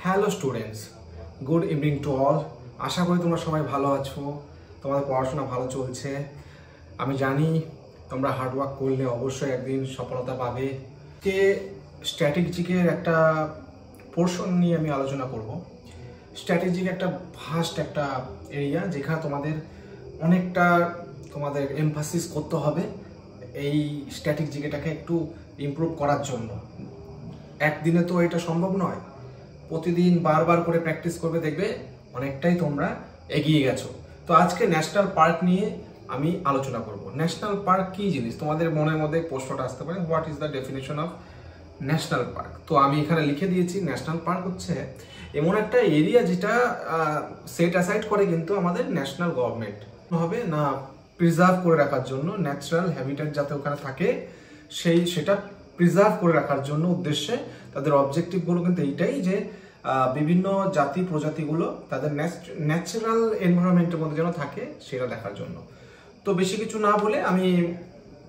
Hello students, good evening to all. আশা করি তোমরা সবাই ভালো আছো, তোমাদের পড়াশোনা ভালো চলছে। আমি জানি তোমরা হার্ডওয়ার্ক করলে অবশ্যই একদিন সফলতা পাবে। যে স্ট্র্যাটেজিকের একটা পোর্শন নিয়ে আমি আলোচনা করব। স্ট্র্যাটেজিক একটা ভাস্ট একটা এরিয়া, যেখানে অনেকটা তোমাদের এমফাসিস করতে হবে এই স্ট্র্যাটেজিকটাকে একটু ইমপ্রুভ করার জন্য। একদিনে তো এটা সম্ভব নয়, প্রতিদিন বারবার করে প্র্যাকটিস করবে, দেখবে অনেকটাই তোমরা এগিয়ে গেছো। তো আজকে ন্যাশনাল পার্ক নিয়ে আমি আলোচনা করব। ন্যাশনাল পার্ক কি জিনিস, তোমাদের মনের মধ্যে প্রশ্নটা আসতে পারে, what is the definition of national park. তো আমি এখানে লিখে দিয়েছি, ন্যাশনাল পার্ক হচ্ছে এমন একটা এরিয়া যেটা সেট অ্যাসাইড করে কিন্তু আমাদের ন্যাশনাল গভর্নমেন্ট হবে না প্রিজার্ভ করে রাখার জন্য, ন্যাচারাল হ্যাবিটেট যাতে ওখানে থাকে সেটা প্রিজার্ভ করে রাখার জন্য উদ্দেশ্যে তাদের অবজেক্টিভগুলো কিন্তু এইটাই যে বিভিন্ন জাতি প্রজাতিগুলো তাদের ন্যাচারাল এনভায়রনমেন্টের মধ্যে যেন থাকে সেটা দেখার জন্য। তো বেশি কিছু না বলে আমি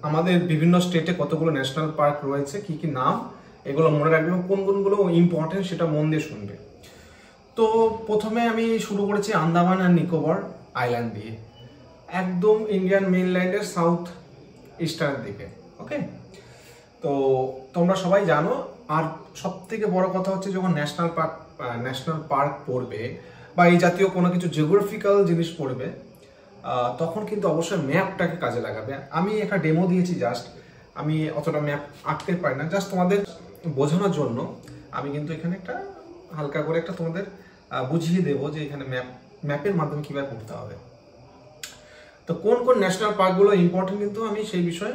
আমাদের বিভিন্ন স্টেটে কতগুলো ন্যাশনাল পার্ক রয়েছে, কি কি নাম, এগুলো মনে রাখবে এবং কোন কোনগুলো ইম্পর্টেন্ট সেটা মন দিয়ে শুনবে। তো প্রথমে আমি শুরু করেছি আন্দামান আর নিকোবর আইল্যান্ড দিয়ে, একদম ইন্ডিয়ান মেইনল্যান্ডের সাউথ ইস্টার্ন দিকে। ওকে, তো তোমরা সবাই জানো। আর সব থেকে বড় কথা হচ্ছে যখন ন্যাশনাল পার্ক পড়বে বা এই জাতীয় কোনো কিছু জিওগ্রাফিক্যাল জিনিস পড়বে, তখন কিন্তু অবশ্যই ম্যাপটাকে কাজে লাগাবে। আমি একটা ডেমো দিয়েছি, জাস্ট আমি অতটা ম্যাপ আঁকতে পারি না, জাস্ট তোমাদের বোঝানোর জন্য আমি কিন্তু এখানে একটা হালকা করে একটা তোমাদের বুঝিয়ে দেবো যে এখানে ম্যাপের মাধ্যমে কীভাবে পড়তে হবে। তো কোন কোন ন্যাশনাল পার্কগুলো ইম্পর্টেন্ট কিন্তু আমি সেই বিষয়ে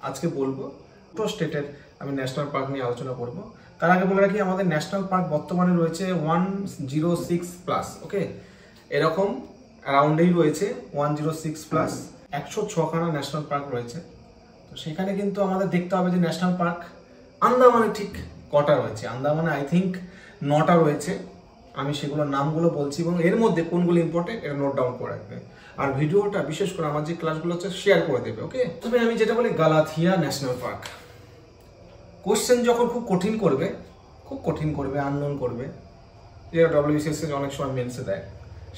আজকে বলবো। তো স্টেটের আমি ন্যাশনাল পার্ক নিয়ে আলোচনা করব। তার আগে বলে রাখি, আমাদের ন্যাশনাল পার্ক বর্তমানে রয়েছে 106+। ওকে, এরকম অ্যারাউন্ডেই রয়েছে 106+, 106খানা ন্যাশনাল পার্ক রয়েছে। তো সেখানে কিন্তু আমাদের দেখতে হবে যে ন্যাশনাল পার্ক আন্দামানে ঠিক কটা রয়েছে। আন্দামানে আই থিঙ্ক 9টা রয়েছে। আমি সেগুলোর নামগুলো বলছি এবং এর মধ্যে কোনগুলো ইম্পর্টেন্ট এটা নোট ডাউন করে রাখবে। আর ভিডিওটা বিশেষ করে আমার যে ক্লাসগুলো হচ্ছে শেয়ার করে দেবে। ওকে, তবে আমি যেটা বলি গালাথিয়া ন্যাশনাল পার্ক। কোশ্চেন যখন খুব কঠিন করবে, আননোন করবে, যেটা WBCS অনেক সময় মেন্সে দেয়,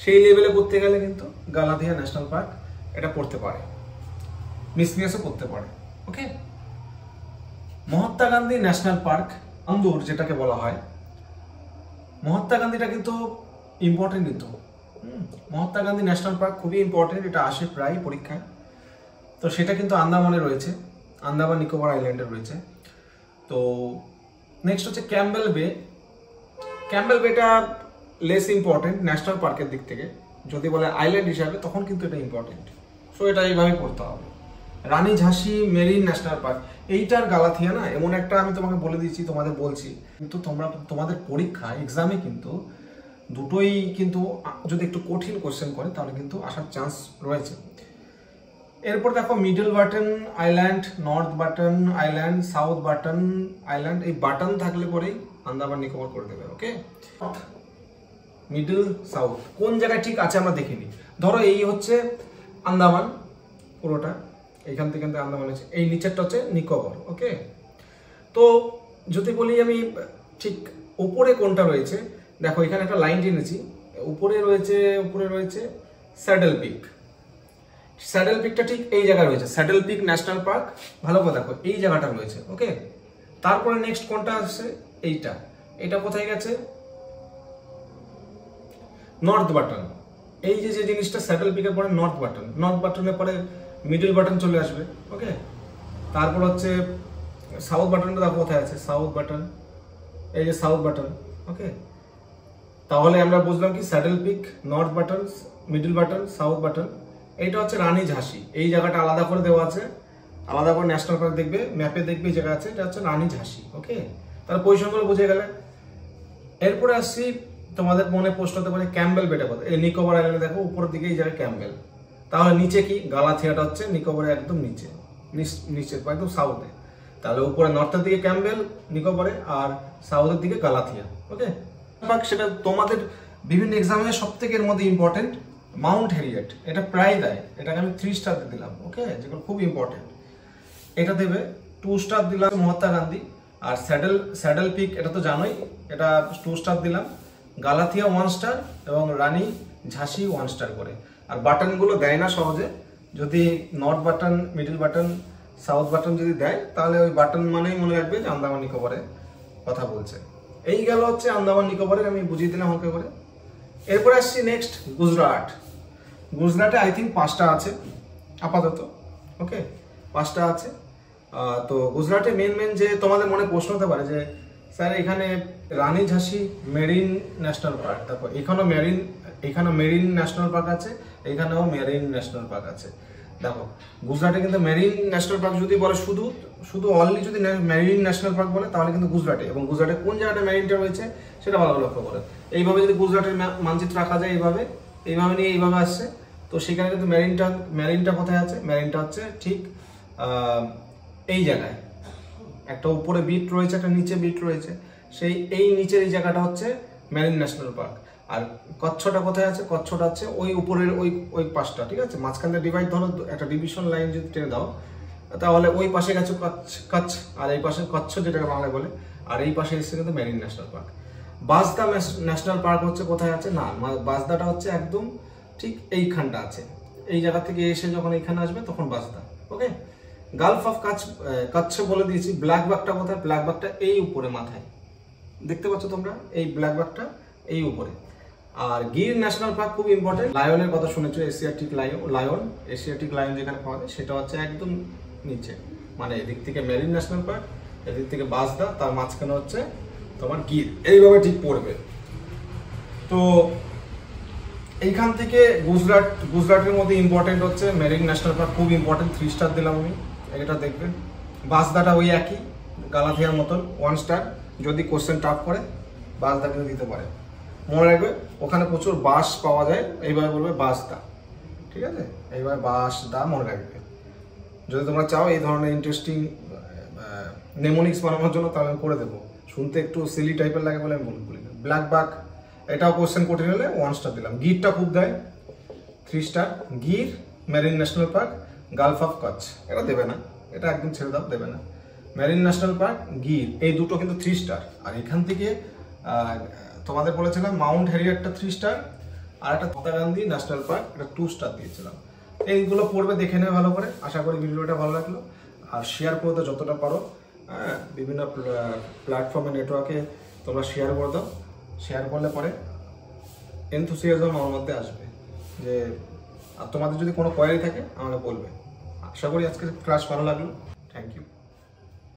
সেই লেভেলে পড়তে গেলে কিন্তু গালাথিয়া ন্যাশনাল পার্ক এটা পড়তে পারে, মিসমিয়াসও পড়তে পারে। ওকে, মহাত্মা গান্ধী ন্যাশনাল পার্ক আন্দুর যেটাকে বলা হয়, মহাত্মা গান্ধীটা কিন্তু ইম্পর্টেন্ট। কিন্তু মহাত্মা গান্ধী ন্যাশনাল পার্ক খুবই ইম্পর্টেন্ট, এটা আসে প্রায় পরীক্ষায়। তো সেটা কিন্তু আন্দামানে রয়েছে, আন্দামান নিকোবর আইল্যান্ডে রয়েছে। তো নেক্সট হচ্ছে ক্যাম্বেল বে। ক্যাম্বেল বেটা লেস ইম্পর্টেন্ট ন্যাশনাল পার্কের দিক থেকে, যদি বলে আইল্যান্ড হিসাবে তখন কিন্তু এটা ইম্পর্টেন্ট। সো এটা এইভাবে পড়তে হবে। রানী ঝাঁসি মেরিন ন্যাশনাল পার্ক, এইটার গালাথিয়া না এমন একটা, আমি তোমাকে বলে দিচ্ছি, তোমাদের বলছি, কিন্তু তোমাদের পরীক্ষা এক্সামে কিন্তু দুটোই কিন্তু যদি একটু কঠিন কোশ্চেন করে তাহলে কিন্তু আসার চান্স রয়েছে। এরপর দেখো middle button island, north button island, south button island. এই বাটন থাকলে পরেই আন্দামান নিকোবর করে দেবে। ওকে, মিডল সাউথ কোন জায়গায় ঠিক আছে আমরা দেখিনি। ধরো এই হচ্ছে আন্দামান পুরোটা, এইখান থেকে আন্দামান হচ্ছে, এই নিচেরটা হচ্ছে নিকোবর। ওকে, তো যদি বলি আমি ঠিক উপরে কোনটা রয়েছে, দেখো এখানে একটা লাইন টেনেছি, উপরে রয়েছে স্যাডেল পিক। স্যাডেল পিকটা ঠিক এই জায়গায় রয়েছে, স্যাডেল পিক ন্যাশনাল পার্ক। ভালো করে দেখো এই জায়গাটা রয়েছে। ওকে, তারপরে নেক্সট কোনটা আসছে, এটা কোথায় গেছে, নর্থ বাটন। এই যে জিনিসটা স্যাডেল পিকের পরে নর্থ বাটনের পরে মিডল বাটন চলে আসবে। ওকে, তারপর হচ্ছে সাউথ বাটনটা দেখো কোথায় আছে, সাউথ বাটন, এই যে সাউথ বাটন। ওকে, তাহলে আমরা বুঝলাম কি saddle peak, north button, middle button, south button. এইটা হচ্ছে রানী ঝাঁসি, এই জায়গাটা আলাদা করে দেওয়া আছে, আলাদা করে ন্যাশনাল পার্ক দেখবে, ম্যাপে দেখবে এই জায়গা আছে, এটা হচ্ছে রানী ঝাঁসি। ওকে, তাহলে পজিশনগুলো বুঝে গেলে। এরপরে আসছি, তোমাদের মনে প্রশ্ন হতে পারে ক্যাম্বেল বেটা কথা। এই নিকোবর আইল্যান্ডে দেখো উপরের দিকে এই জায়গায় ক্যাম্বেল, তাহলে নিচে কি গালাথিয়াটা হচ্ছে নিকোবরের একদম নিচে একদম সাউথে। তাহলে উপরে নর্থের দিকে ক্যাম্বেল নিকোবরে, আর সাউথের দিকে গালাথিয়া। ওকে, সেটা তোমাদের বিভিন্ন এক্সামে সব থেকে এর মধ্যে ইম্পর্টেন্ট মাউন্ট হ্যারিয়েট, এটা প্রায় দেয়, এটাকে আমি 3 স্টার দিলাম। ওকে, যেগুলো খুব ইম্পর্টেন্ট এটা দেবে। 2 স্টার দিলাম মহাত্মা গান্ধী। আর স্যাডেল পিক এটা তো জানোই, এটা 2 স্টার দিলাম। গালাথিয়া 1 স্টার এবং রানী ঝাঁসি 1 স্টার করে। আর বাটনগুলো দেয় না সহজে, যদি north button, middle button, south button যদি দেয় তাহলে ওই বাটন মানেই মনে রাখবে যে আন্দামান নিকোবরে কথা বলছে। এই গেল হচ্ছে আন্দামান নিকোবরের, আমি বুঝিয়ে দিলাম হালকা করে। এরপরে আসছি নেক্সট গুজরাট। গুজরাটে আই থিঙ্ক 5টা আছে আপাতত, ওকে 5টা আছে। তো গুজরাটে মেন যে তোমাদের মনে প্রশ্ন হতে পারে যে স্যার এখানে রানী ঝাঁসি মেরিন ন্যাশনাল পার্ক, তারপর এখানেও মেরিন ন্যাশনাল পার্ক আছে, এখানেও মেরিন ন্যাশনাল পার্ক আছে। দেখো গুজরাটে কিন্তু মেরিন ন্যাশনাল পার্ক যদি বলে শুধু অনলি যদি মেরিন ন্যাশনাল পার্ক বলে তাহলে কিন্তু গুজরাটে, এবং গুজরাটে কোন জায়গাটা মেরিনটা রয়েছে সেটা ভালো লক্ষ্য করে। এইভাবে যদি গুজরাটের মানচিত্র রাখা যায় এইভাবে নিয়ে এইভাবে আসছে, তো সেখানে কিন্তু মেরিনটা কোথায় আছে? মেরিনটা হচ্ছে ঠিক এই জায়গায়, একটা উপরে বিট রয়েছে, একটা নিচে বিট রয়েছে, এই নিচের এই জায়গাটা হচ্ছে মেরিন ন্যাশনাল পার্ক। আর কচ্ছটা কোথায় আছে? কচ্ছটা আছে ওই উপরের ওই পাশটা, ঠিক আছে? মাঝখান থেকে ডিভাইড, ধরো একটা ডিভিশন লাইন যদি টেনে দাও তাহলে ওই পাশে গেছে কচ্ছ, আর এই পাশে কচ্ছ যেটাকে বাংলায় বলে, আর এই পাশে এসছে কিন্তু মেরিন ন্যাশনাল পার্ক। বাজদা ন্যাশনাল পার্ক হচ্ছে কোথায় আছে? না, বাজদাটা হচ্ছে একদম ঠিক এইখানটা আছে, এই জায়গা থেকে এসে যখন এইখানে আসবে তখন বাজদা, ওকে। গালফ অফ কচ্ছ বলে দিয়েছি। ব্ল্যাক বাগটা কোথায়? ব্ল্যাক বাগটা এই উপরে মাথায়, দেখতে পাচ্ছ তোমরা, এই ব্ল্যাক বাগটা এই উপরে। আর গির ন্যাশনাল পার্ক খুব ইম্পর্টেন্ট। লায়নের কথা শুনেছো, এশিয়াটিক লায়ন যেখানে পাওয়া যায় সেটা হচ্ছে একদম নিচে, মানে এদিক থেকে মেরিন ন্যাশনাল পার্ক, এদিক থেকে বাজদা, তার মাঝখানে হচ্ছে তোমার গির, এইভাবে ঠিক পড়বে। তো এইখান থেকে গুজরাটের মধ্যে ইম্পর্টেন্ট হচ্ছে মেরিন ন্যাশনাল পার্ক, খুব ইম্পর্টেন্ট, 3 স্টার দিলাম আমি, এটা দেখবেন। বাজদাটা ওই একই গালাথিয়ার মতন 1 স্টার, যদি কোশ্চেন টাফ করে বাজদা কিন্তু দিতে পারে। মনে রাখবে ওখানে প্রচুর বাঁশ পাওয়া যায়, এইভাবে বলবে বাজদা, ঠিক আছে? এইভাবে বাজদা মনে রাখবে। যদি তোমরা চাও এই ধরনের ইন্টারেস্টিং নেমোনিক্স বানানোর জন্য তাহলে আমি করে দেবো, শুনতে একটু সিলি টাইপের লাগে বলে আমি বলি না। ব্ল্যাক বাক, এটাও কোশ্চেন কঠিন হলে 1 স্টার দিলাম। গিরটা খুব দেয় 3 star, Gir, marine national park, Gulf of Kutch, এটা দেবে না, এটা একদম ছেড়ে দাও, দেবে না। মেরিন ন্যাশনাল পার্ক, গির, এই দুটো কিন্তু 3 স্টার। আর এখান থেকে তোমাদের বলেছিলাম মাউন্ট হ্যারিয়েটটা 3 স্টার, আর একটা মহাত্মা গান্ধী ন্যাশনাল পার্ক, এটা 2 স্টার দিয়েছিলাম। এইগুলো পড়বে, দেখে নেবে ভালো করে। আশা করি ভিডিওটা ভালো লাগলো, আর শেয়ার করে দাও যতটা পারো। বিভিন্ন প্ল্যাটফর্মে, নেটওয়ার্কে তোমরা শেয়ার করে দাও। শেয়ার করলে পরে এনথুসিয়াজম আমার মধ্যে আসবে যে, আর তোমাদের যদি কোনো কোয়ারি থাকে আমাকে বলবে। আশা করি আজকের ক্লাস ভালো লাগলো। Thank you.